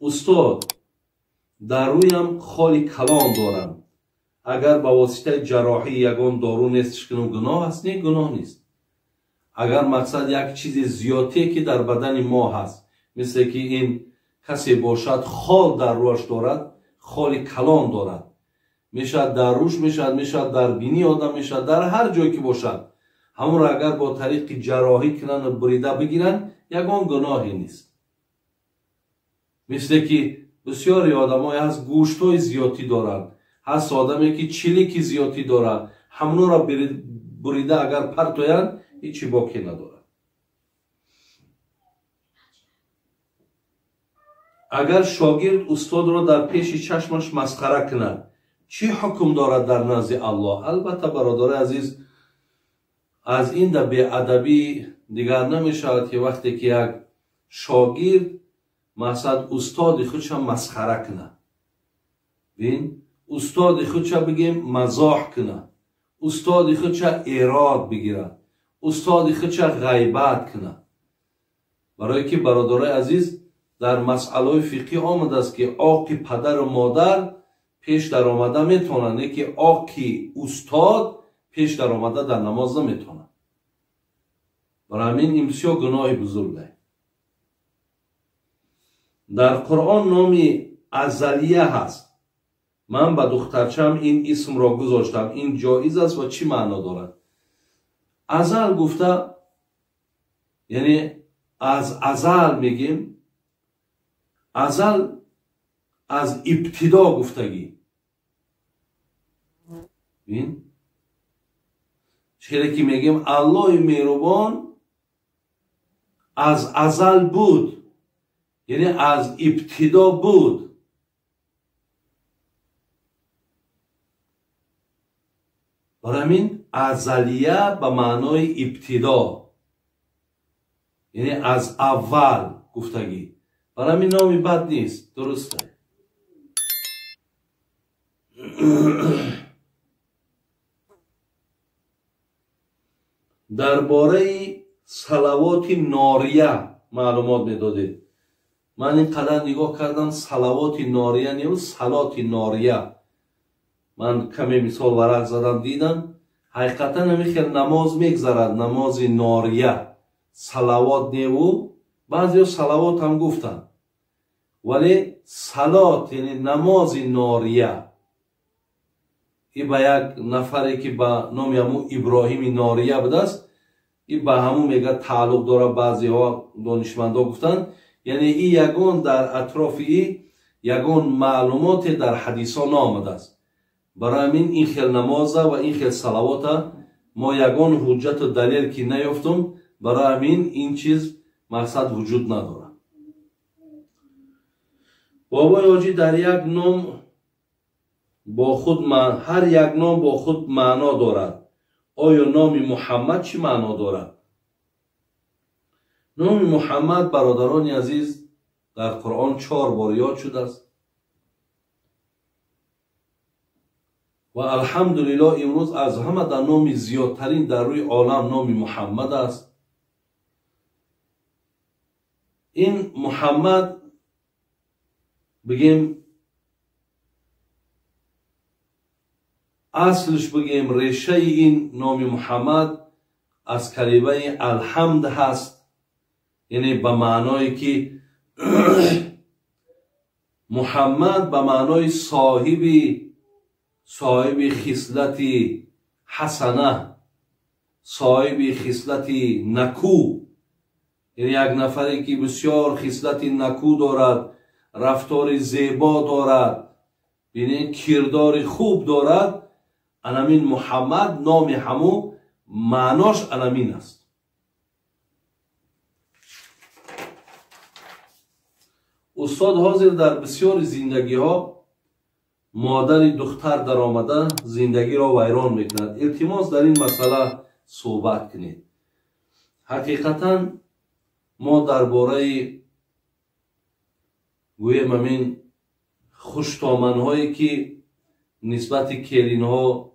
استاد در رویم خالی کلان دارم. اگر با واسطه جراحی یگان دارو نیستش که گناه است؟ نه، گناه نیست. اگر مقصد یک چیز زیادی که در بدن ما هست، مثل که این کسی باشد خال در روش دارد، خالی کلان دارد، میشد در روش، میشد در بینی آدم، میشد در هر جایی که باشد، همون را اگر با طریق جراحی کنن و بریده بگیرن، یگان گناهی نیست. مثل که بسیاری آدمای هست گوشت های زیادی دارن، هست آدمی که چلیکی زیادی داره، همون را بریده اگر پرتوین هیچی باقی نداره. اگر شاگرد استاد را در پیش چشمش مسخره کند، چی حکم دارد در نزد الله؟ البته برادر عزیز، از این در بی‌ادبی دیگر نمیشود که وقتی که یک شاگرد مثلا استاد خودش مسخره کنه، ببین استاد خودش بگیم مزاح کنه، استاد خودش ایراد بگیره، استاد خودش غیبت کنه. برای که برادر عزیز در مسئله فقهی آمده است که آق پدر و مادر پیش در آمده میتونه، نه که آق استاد پیش در آمده در نماز نمیتونه. برای همین این بسیار گناه بزرگه. در قرآن نامی ازلیه هست. من به دخترچم این اسم را گذاشتم. این جایز است و چی معنا دارد؟ ازل گفته یعنی از ازل میگیم، ازل از ابتدا گفتگی. ببین چرا که میگیم الله مهربان از ازل بود، یعنی از ابتدا بود. برای همین ازلیه به معنای ابتدا، یعنی از اول گفتگی. برای همین نامی بد نیست، درسته. درباره صلوات ناریه معلومات میدادید. من اینقدر نگاه کردم صلوات ناریه نیست، صلات ناریه. من کمی مثال ورق زدم دیدم حقیقتا همیشه نماز میگذرد، نماز ناریه، صلوات نیو. بعضی صلوات هم گفتن، ولی صلات یعنی نماز ناریه. این به یک نفری که به نام همون ابراهیم ناریه بوده است، این به همون میگه تعلق داره. بعضی ها دانشمندا گفتن یعنی این یگان در اطراف این یگان معلومات در حدیثان آمده است. برای همین این خیل نمازه و این خیل صلوات ما یگان حجت و دلیل که نیافتم، برای همین این چیز مقصد وجود نداره. بابای حاجی در یک نام با خود هر یک نام با خود معنا دارد. آیا نام محمد چی معنا دارد؟ نام محمد برادران عزیز در قرآن 4 بار یاد شده است و الحمدلله امروز از همه در نام زیادترین در روی عالم نام محمد است. این محمد بگیم اصلش بگیم ریشه این نام محمد از کلمه الحمد هست، یعنی به معنای که محمد به معنای صاحب خصلت حسنه، صاحب خصلت نکو، یعنی یک نفری که بسیار خصلت نکو دارد، رفتار زیبا دارد، یعنی کردار خوب دارد. انامین محمد نام همو معناش انامین است. استاد حاضر در بسیار زندگی ها مادر دختر در آمده زندگی را ویران میکند. التماس در این مسئله صحبت کنید. حقیقتا ما درباره گویم همین خوشتامن هایی که نسبت کلین ها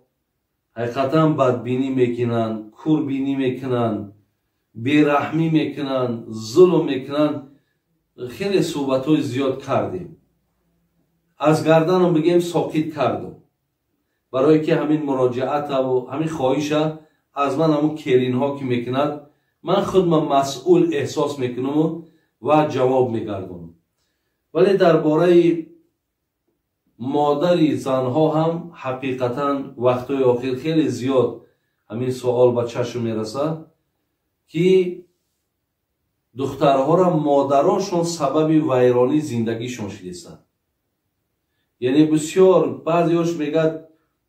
حقیقتا بدبینی میکنن، کوربینی میکنن، بیرحمی میکنن، ظلم میکنن، خیلی صحبت‌های زیاد کردیم. از گردنم بگیم ساکت کردم برای که همین مراجعت و همین خواهش از من همون کرین ها که میکند من خودم مسئول احساس میکنم و جواب میگردم. ولی درباره مادری زنها هم حقیقتا وقتای آخر خیلی زیاد همین سوال به چشم میرسه که دخترها را مادراشون سبب ویرانی زندگیشون شدیستند. یعنی بسیار بعضیش میگه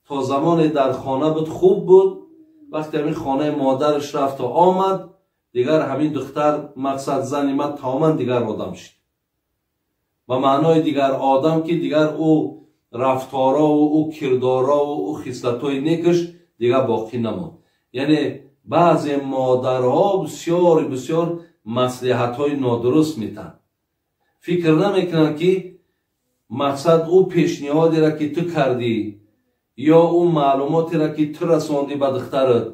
تا زمان در خانه بود خوب بود، وقتی همین خانه مادرش رفت و آمد دیگر همین دختر مقصد زن ما تماما دیگر آدم شد. و معنای دیگر آدم که دیگر او رفتارا و او کردارا و او خصلت‌های نیکش دیگر باقی نماند. یعنی بعضی مادرها بسیار بسیار مصلحت‌های نادرست میتن، فکر نمیکنن که مقصد او پیشنهادی را که تو کردی یا او معلوماتی را که تو رساندی به دخترت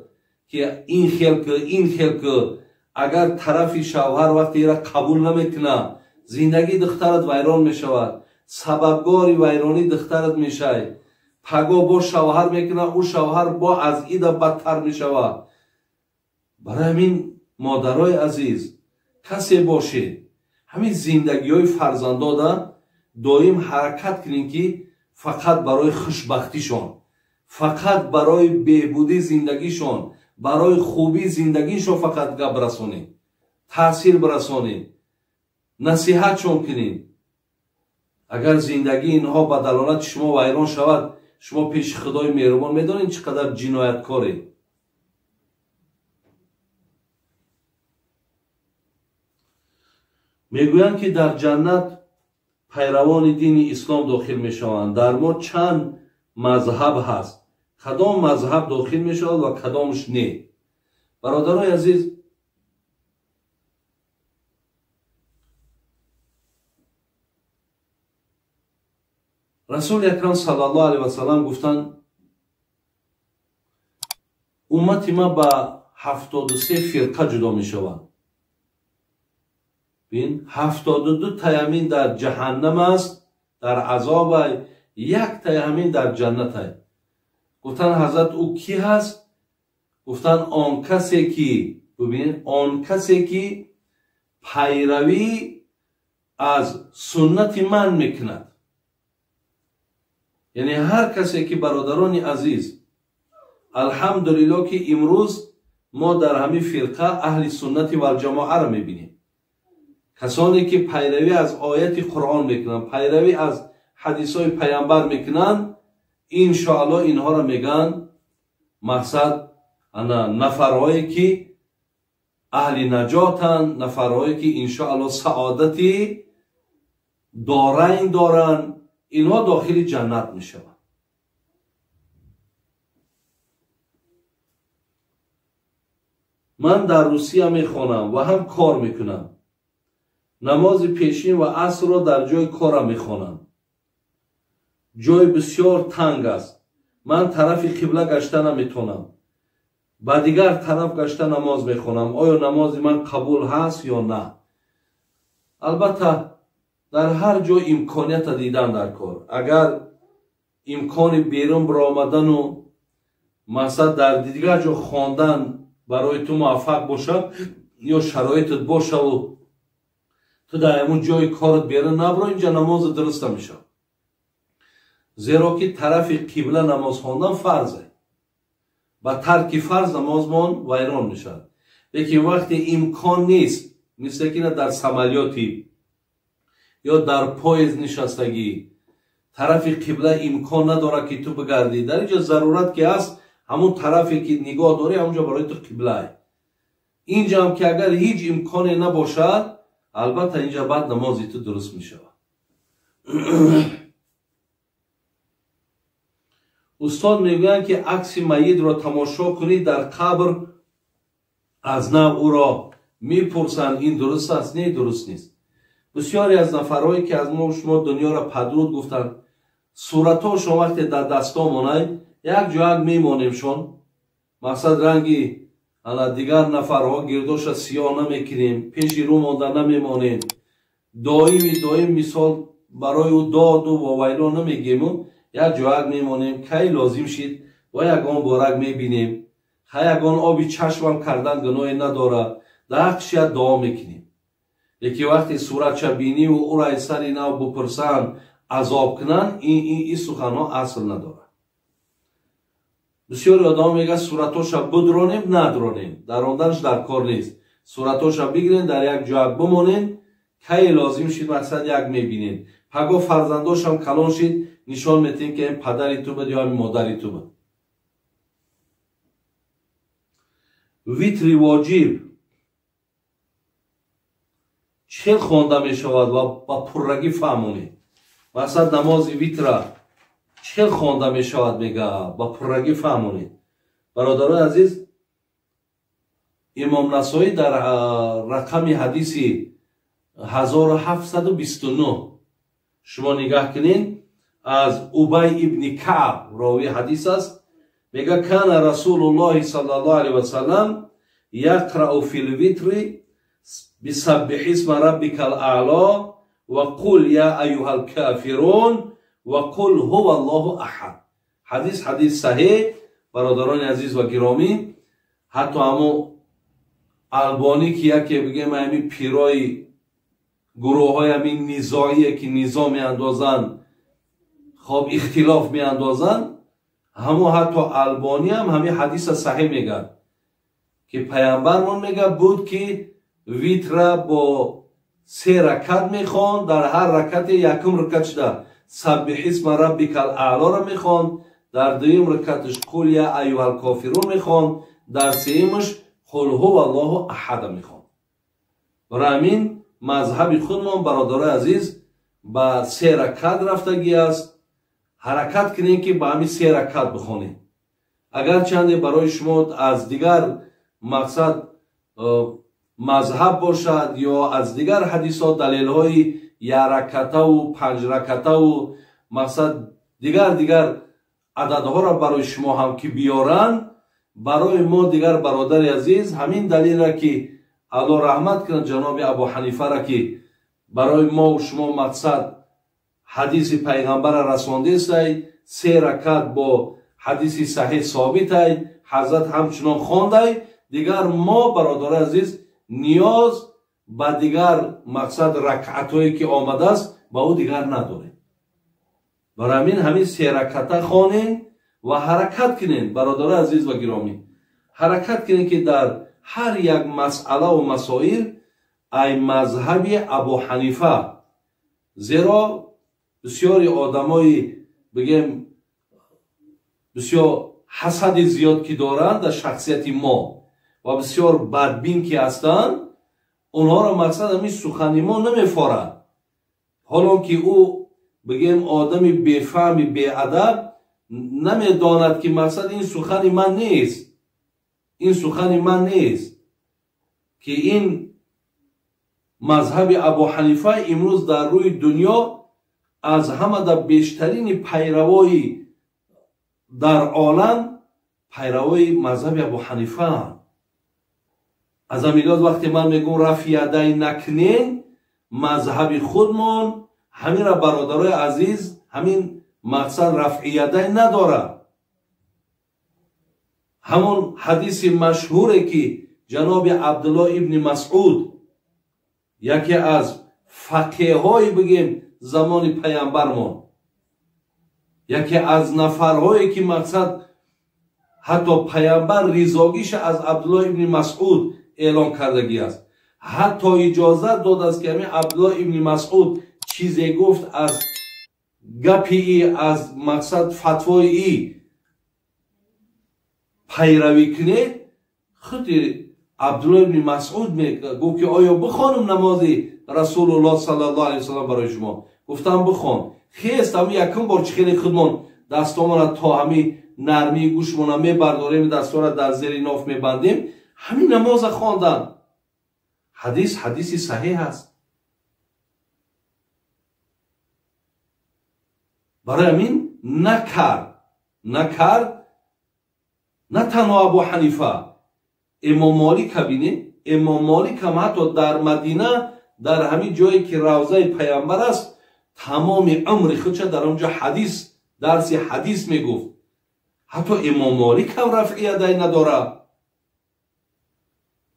که این خیل که اگر طرف شوهر وقتی را قبول نمیکنه زندگی دخترت ویران میشود، سببگاری ویرانی دخترت میشه، پگاه با شوهر میکنه او شوهر با از ایده بدتر میشود. برای همین مادرای عزیز کسی باشید همین زندگی های فرزندان دائم حرکت کنین که فقط برای خوشبختیشون، فقط برای بهبودی زندگیشون، برای خوبی زندگیشون فقط گپ رسونین، تاثیر برسونین، نصیحتشون کنین. اگر زندگی اینها به دلالت شما ویران شود شما پیش خدای مهربان میدانین چقدر جنایتکاری. میگویند که در جنت پیروان دین اسلام داخل میشوند. در ما چند مذهب هست، کدام مذهب داخل میشود و کدامش نه. برادرای عزیز، رسول اکرم صلی الله علیه و سلم گفتند امت ما به 73 فرقه جدا میشوند. بین 72 تایمین در جهنم است، در عذاب، یک تایمین در جنت است. گفتن حضرت او کی هست؟ گفتن آن کسی که ببینید آن کسی که پیروی از سنت من میکند. یعنی هر کسی که برادران عزیز الحمدلله که امروز ما در همین فرقه اهل سنت و الجماعه را میبینیم، کسانی که پیروی از آیت قرآن میکنن، پیروی از حدیث های پیامبر میکنن، انشاءالله اینها را میگن مقصد نفرهایی که اهل نجاتن، نفرهایی که انشاءالله سعادتی دارن، اینها داخل جنت میشوند. من در روسیه میخوانم و هم کار میکنم. نماز پیشین و عصر را در جای کارم میخوانم. جای بسیار تنگ است. من طرف قبله گشته نمیتونم. با دیگر طرف گشته نماز میخوانم. آیا نماز من قبول هست یا نه؟ البته در هر جا امکانیت دیدن در کار. اگر امکان بیرون برآمدن و مقصد در دیگر جا خواندن برای تو موفق باشه یا شرایطت باشه و تو در همون جای کارت بیرون نبرو، اینجا نماز درست میشه. زیرا که طرف قبله نماز خواندن فرضه. با ترک فرض نمازمان ویران میشه. لیکن وقتی امکان نیست، مثل که در سمالیاتی یا در پایز نشستگی طرف قبله امکان نداره که تو بگردی، در اینجا ضرورت که هست همون طرفی که نگاه داری همونجا برای تو قبله. اینجا هم که اگر هیچ امکانی نباشد البته اینجا بعد نمازی تو درست می شود. استاد میگویند که عکس میت را تماشا کنید در قبر از نو او را میپرسند این درست است؟ نه، درست نیست. بسیاری از نفرهایی که از ما شما دنیا را پدرود گفتند صورتاشون وقتی در دستامونه یک جا میمانیمشون، مقصد رنگی دیگر نفرها گرداش سیاه نمیکنیم، پیش رو مانده نمیمانیم، доим мисол барои ӯ доду вовайло намегем, як ҷояк мемонем, кай лозим шид ва ягон борак мебинем, ха ягон оби чашмам кардан гуноҳе надорад, дар ҳаққиш як дуо мекунем. яке вақте суратша биниву ӯра сари нав бупурсанд, азоб кунанд, ин суханҳо асл надорад. бисёри одам мегӯяд суратоша будронем, надронем, даронданаш дар кор нест. суратоша бигирен, дар як ҷояк бимонен, кай лозим шид мақсад як мебинен. паго фарзандошам калон шид, нишон метиҳем ки ин падари ту буд ё ин модари ту буд. витри воҷиб чел хонда мешавад ва ба пуррагӣ фаҳмонед. мақсад намози витра чел хонда мешавад, мега ба пуррагӣ фаҳмонед. бародарои азиз, имом насоӣ дар рақами ҳадиси 1729 шумо нигаҳ кунед, аз убай ибни каъб рови ҳадис аст. мега кана расулуллоҳи саллаллоҳу алайҳи васалам яқрау фил витри бисаббиҳ исма раббикал аъло ва қул я айюҳал кафирун ва қул ҳуваллоҳу аҳад. ҳадис саҳеҳ. бародарони азиз ва гиромӣ, ҳатто ҳамо албонӣ ки яке бигем ҳамин пирои гурӯҳҳои ҳамин низоие ки низо меандозанд, хоб ихтилоф меандозанд, ҳамо ҳатто албонӣ ҳам ҳамин ҳадиса саҳеҳ мегӯяд ки пайғамбармон мегӯяд буд ки витра бо 3 ракат мехонд, дар ҳар ракате якум ракат шуда саббиҳ исма раббикал аълоро мехонд, дар дуюм ракаташ қул я айюҳал кофирун мехонд, дар сеюмаш қул ҳуваллоҳу аҳада мехонд. барои ҳамин мазҳаби худмон, бародарои азиз, ба 3 ракат рафтагӣ аст. ҳаракат кунем ки ба ҳамин 3 ракат бихонем. агарчанде барои шумо аз дигар мақсад мазҳаб бошад ё аз дигар ҳадисҳо далелҳои 1 ракатаву 5 ракатаву мақсад дигар ададҳоро барои шумо ҳам ки биёранд, барои мо дигар бародари азиз ҳамин далелра ки алло раҳмат кунад ҷаноби абу ҳанифара ки барои мо шумо мақсад ҳадиси пайғамбара расондестай, 3 ракат бо ҳадиси саҳеҳ собитай, ҳазрат ҳамчунон хондай, дигар мо бародари азиз ниёз ба дигар мақсад ракъатҳое ки омадааст ба ӯ дигар надорем. барои ҳамин ҳамин 3 раката хонем ва ҳаракат кунем. бародари азиз ва гиромӣ, ҳаракат кунем ки дар ҳар як масъалаву масоил ай мазҳаби абу ҳанифа, зеро бисёри одамои бигем бисёр ҳасади зиёд ки доранд дар шахсияти мо ва бисёр бадбин ки ҳастанд, онҳоро мақсад ҳамин сухани мо намефорад. ҳоло ки ӯ бигем одами бефаҳми беадаб намедонад ки мақсад ин сухани ман нест, ин сухани ман нест, ки ин мазҳаби абу ҳанифа имрӯз дар рӯи дунё аз ҳамада бештарини пайравои дар олам пайравои мазҳаби абу ҳанифа. аз ҳамин вақте ман мегӯм рафъи ядай накунем, мазҳаби худмон ҳаминра бародарои азиз ҳамин мақсад рафъи ядай надорад. ҳамон ҳадиси машҳуре ки ҷаноби абдуллоҳ ибни масъуд, яке аз фақеҳҳои бигем замони пайғамбармон, яке аз нафарҳое ки мақсад ҳатто пайғамбар ризогиша аз абдуллоҳ ибни масъуд эълон кардагӣ аст. ҳатто иҷозат додааст ки ҳамин абдуллоҳ ибни масъуд чизе гуфт аз гапи и аз мақсад фатвои и пайравӣ кунед. худи абдуллоҳ ибни масъуд гуфт ки оё бихонам намози расулуллоҳ саллаллоҳу алайҳи васалам барои шумо. гуфтам бихон. хест ҳамин якум бор чӣ хеле худмон дастомона то ҳамин нармии гӯшмона мебардорем, дастора дар зери ноф мебандем, ҳамин намоза хондам. ҳадиси саҳеҳ аст. барои ҳамин накард на танҳо абу ҳанифа, имом молик бинед, имом молик ҳам ҳатто дар мадина در همین جایی که روضه پیامبر است تمام عمر خودش در اونجا حدیث درس حدیث میگفت. حتی امام مالک هم رفع یدی نداره.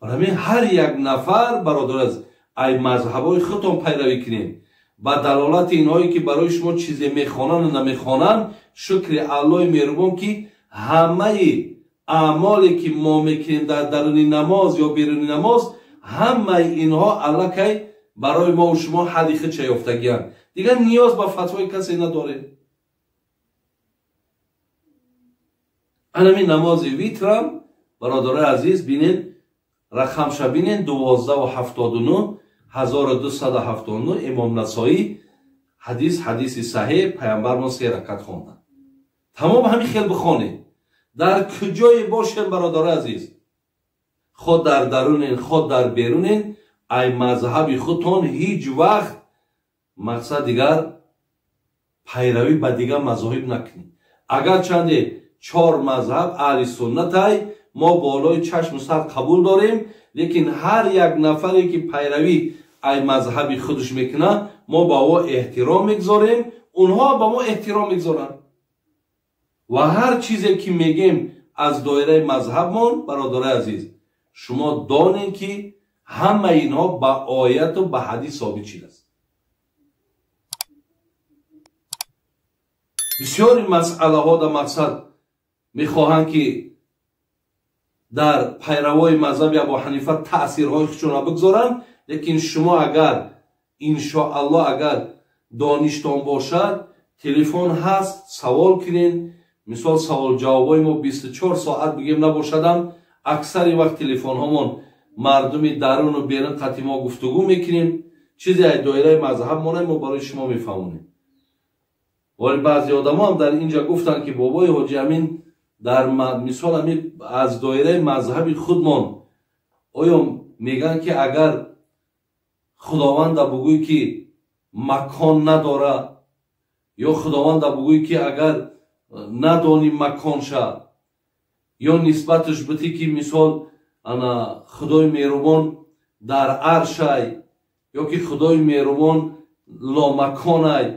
برای هر یک نفر برادر از ای مذهبای خودتون پیروی کنین. با دلالت اینهایی که برای شما چیزی میخوانن و نمیخوانن، شکر الله مهربان که همه اعمالی که ما میکنیم در درون نماز یا بیرون نماز، همه اینها الکی برای ما و شما حدیقه چه یافتگیان. دیگر نیاز به فتوای کسی نداره. انمی نماز ویترم برادر عزیز بینید رقمش بینید 1279 1279 امام نسائی حدیث صحیح پیامبر ما 3 رکعت خواندن. تمام همین خیلی بخونید. در کجای باشین برادر عزیز، خود در درونین خود در بیرونین، ای مذهب خودتون هیچ وقت مقصد دیگر پیروی به دیگر مذاهب نکنید. اگر چنده 4 مذهب اهل سنت های ما بالای چشم و سر قبول داریم، لیکن هر یک نفری که پیروی ای مذهبی خودش میکنه ما با او احترام میگذاریم، اونها با ما احترام میگذارن. و هر چیزی که میگیم از دایره مذهبمون برادر عزیز شما دانین که همه اینها با آیت و با حدیث ثابت شده است. بسیاری مسئله ها در مقصد میخواهند که در پیروای مذهب ابو حنیفه تأثیرهای خودشون را بگذارن، لیکن شما اگر انشاءالله اگر دانشتان باشد تلفن هست سوال کنین. مثال سوال جوابای ما 24 ساعت بگیم نباشدم، اکثر وقت تلفن هامون مردمی درون و بیرون قطعی ما گفتگو میکنیم، چیزی از دایره مذهب ما برای شما میفهمونیم. ولی بعضی آدم هم در اینجا گفتن که بابای حاجی امین در مثال همین از دایره مذهبی خودمان آیا میگن که اگر خداوند بگوی که مکان نداره یا خداوند بگوی که اگر ندانی مکان شد یا نسبتش بتی که مثال انا خدای مهربان در عرشای یا که خدای مهربان لامکانای،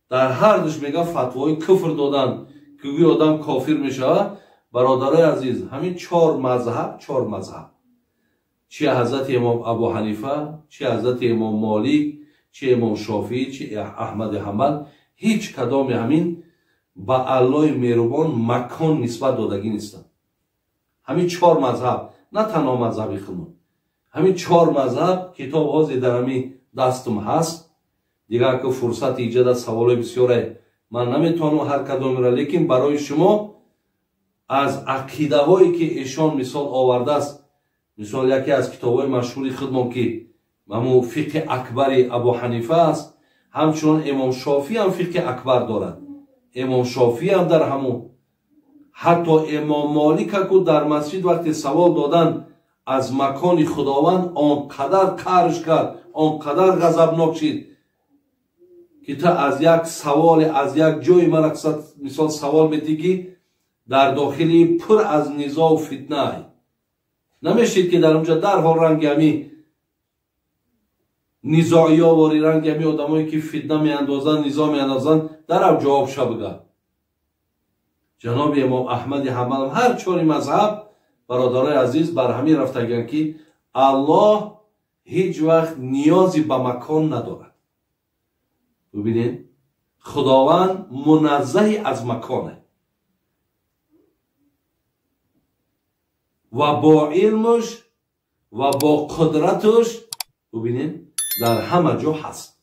در هر دوش میگه فتوای کفر دادن که گوی آدم کافر میشه. برادرای عزیز همین 4 مذهب چه حضرت امام ابو حنیفه، چه حضرت امام مالک، چه امام شافعی، چه احمد حنبل، هیچ کدام همین با الله مهربان مکان نسبت دادگی نیستن. همین 4 مذهب، نه تنها مذهبی خودمون، همین 4 مذهب کتاب هازی در همین دستم هست. دیگر که فرصت ایجاد سوال بسیاره من نمیتونم هر کدام را، لیکن برای شما از عقیده هایی که ایشان مثال آورده است، مثال یکی از کتاب های مشهوری خودمون که همون فقه اکبر ابو حنیفه است، همچنان امام شافعی هم فقه اکبر دارد. امام شافعی هم در همون، حتی امام مالک که در مسجد وقتی سوال دادن از مکان خداوند آنقدر قهرش کرد، آنقدر غضبناک شد که تا از یک سوال از یک جای من مثال سوال میدی که در داخلی پر از نزاع و فتنه نمیشید که در اونجا در حال رنگ همی نزاعی ها واری رنگ همی آدمایی که فتنه می اندازن نزاع می اندازن در او جواب شا بگه. جناب امام احمد حنبل هر 4 مذهب برادرای عزیز بر همین رفتگن که الله هیچ وقت نیازی به مکان ندارد. ببینید خداوند منزه از مکانه و با علمش و با قدرتش ببینید در همه جا هست.